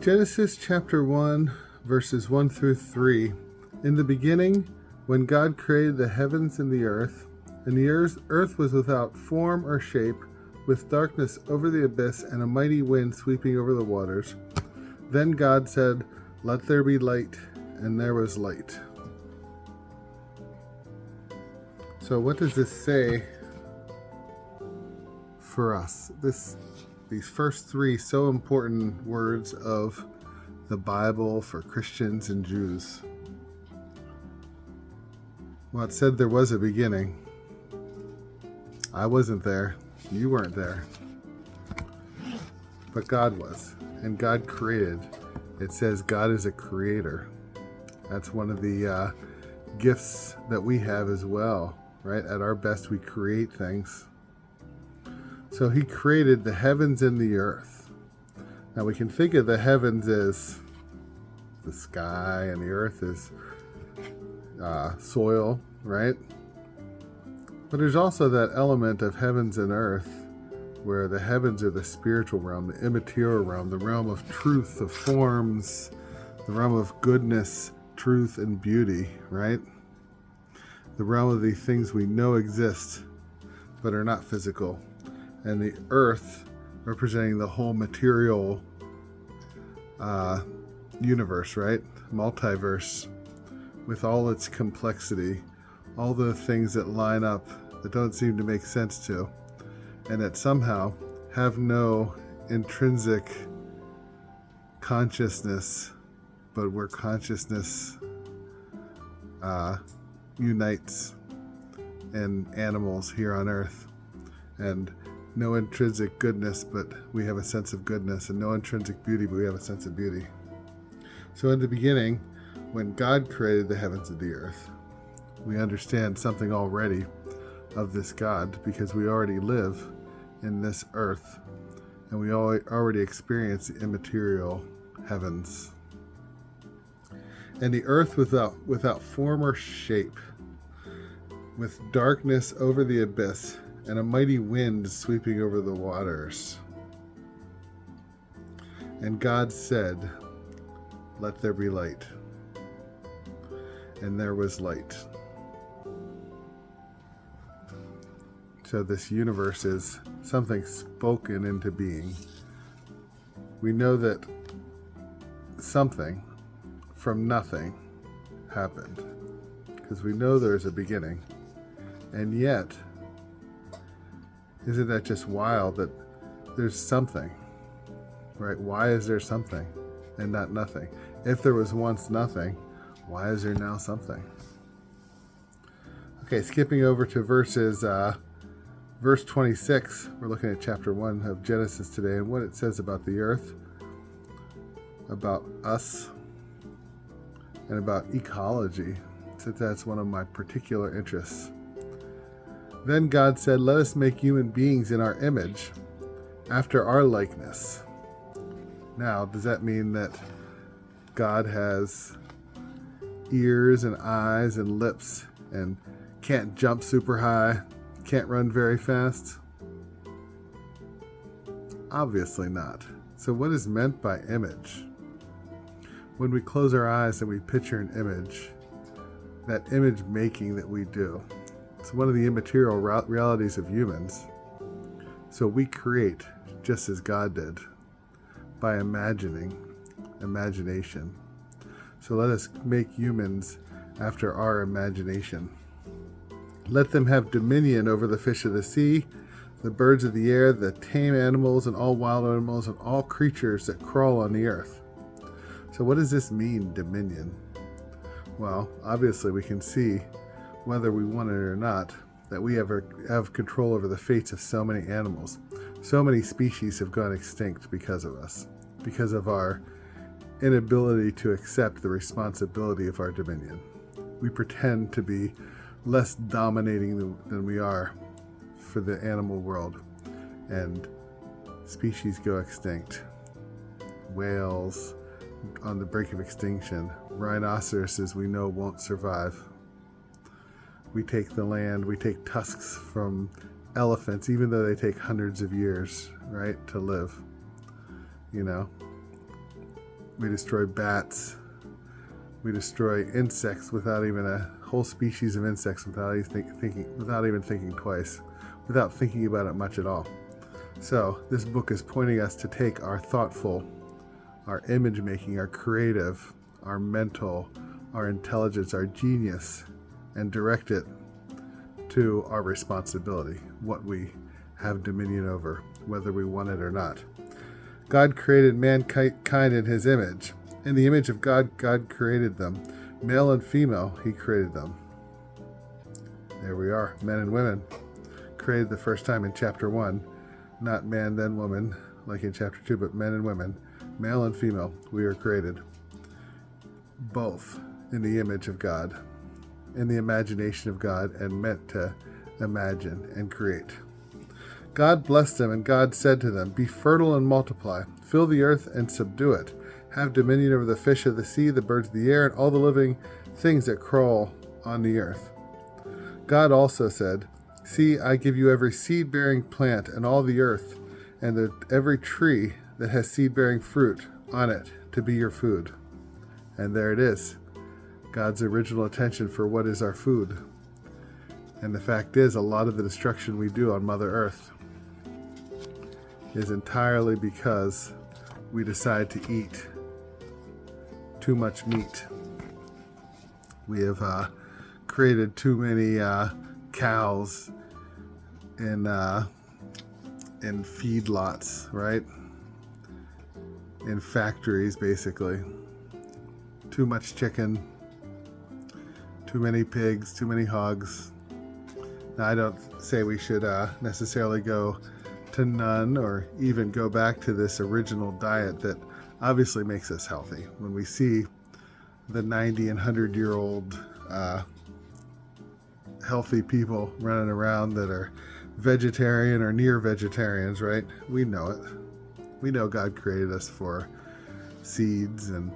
Genesis chapter 1, verses 1 through 3. In the beginning, when God created the heavens and the earth was without form or shape, with darkness over the abyss and a mighty wind sweeping over the waters. Then God said, "Let there be light," and there was light. So what does this say for us? These first three so important words of the Bible for Christians and Jews. Well, it said there was a beginning. I wasn't there. You weren't there. But God was. And God created. It says God is a creator. That's one of the gifts that we have as well, right? At our best, we create things. So he created the heavens and the earth. Now we can think of the heavens as the sky and the earth as soil, right? But there's also that element of heavens and earth where the heavens are the spiritual realm, the immaterial realm, the realm of truth, of forms, the realm of goodness, truth, and beauty, right? The realm of the things we know exist but are not physical. And the earth representing the whole material universe, right? Multiverse, with all its complexity, all the things that line up that don't seem to make sense to, and that somehow have no intrinsic consciousness, but where consciousness unites in animals here on earth, and no intrinsic goodness, but we have a sense of goodness, and no intrinsic beauty, but we have a sense of beauty. So in the beginning, when God created the heavens and the earth, we understand something already of this God, because we already live in this earth, and we already experience the immaterial heavens. And the earth without form or shape, with darkness over the abyss, and a mighty wind sweeping over the waters. And God said, "Let there be light." And there was light. So this universe is something spoken into being. We know that something from nothing happened, because we know there's a beginning. And yet, isn't that just wild that there's something, right? Why is there something and not nothing? If there was once nothing, why is there now something? Okay, skipping over to verse 26. We're looking at chapter 1 of Genesis today, and what it says about the earth, about us, and about ecology, since that's one of my particular interests. Then God said, "Let us make human beings in our image, after our likeness." Now, does that mean that God has ears and eyes and lips and can't jump super high, can't run very fast? Obviously not. So what is meant by image? When we close our eyes and we picture an image, that image making that we do, it's one of the immaterial realities of humans. So we create just as God did, by imagination. So let us make humans after our imagination. Let them have dominion over the fish of the sea, the birds of the air, the tame animals, and all wild animals, and all creatures that crawl on the earth. So what does this mean, dominion? Well, obviously we can see, whether we want it or not, that we have control over the fates of so many animals. So many species have gone extinct because of us, because of our inability to accept the responsibility of our dominion. We pretend to be less dominating than we are for the animal world, and species go extinct. Whales on the brink of extinction. Rhinoceroses we know won't survive. We take the land, we take tusks from elephants, even though they take hundreds of years, right, to live. You know, We destroy bats. We destroy insects without even a whole species of insects without even thinking twice, without thinking about it much at all. So this book is pointing us to take our thoughtful, our image making, our creative, our mental, our intelligence, our genius, and direct it to our responsibility, what we have dominion over, whether we want it or not. God created mankind in his image. In the image of God, God created them. Male and female, he created them. There we are, men and women, created the first time in chapter 1. Not man, then woman, like in chapter 2, but men and women, male and female, we are created. Both in the image of God, in the imagination of God, and meant to imagine and create. God blessed them, and God said to them, "Be fertile and multiply, fill the earth and subdue it. Have dominion over the fish of the sea, the birds of the air, and all the living things that crawl on the earth." God also said, "See, I give you every seed-bearing plant and all the earth, and every tree that has seed-bearing fruit on it to be your food." And there it is, God's original intention for what is our food. And the fact is, a lot of the destruction we do on Mother Earth is entirely because we decide to eat too much meat. We have created too many cows in feedlots, right? In factories, basically. Too much chicken, too many pigs, too many hogs. Now, I don't say we should necessarily go to none or even go back to this original diet that obviously makes us healthy. When we see the 90 and 100-year-old healthy people running around that are vegetarian or near vegetarians, right? We know it. We know God created us for seeds and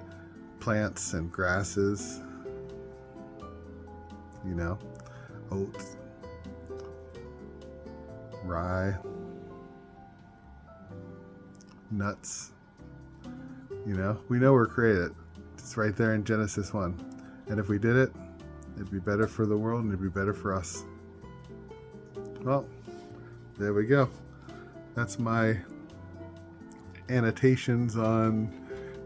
plants and grasses, oats, rye, nuts. We know we're created. It's right there in Genesis 1. And if we did it, it'd be better for the world and it'd be better for us. Well, there we go. That's my annotations on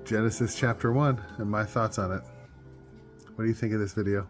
Genesis chapter 1 and my thoughts on it. What do you think of this video?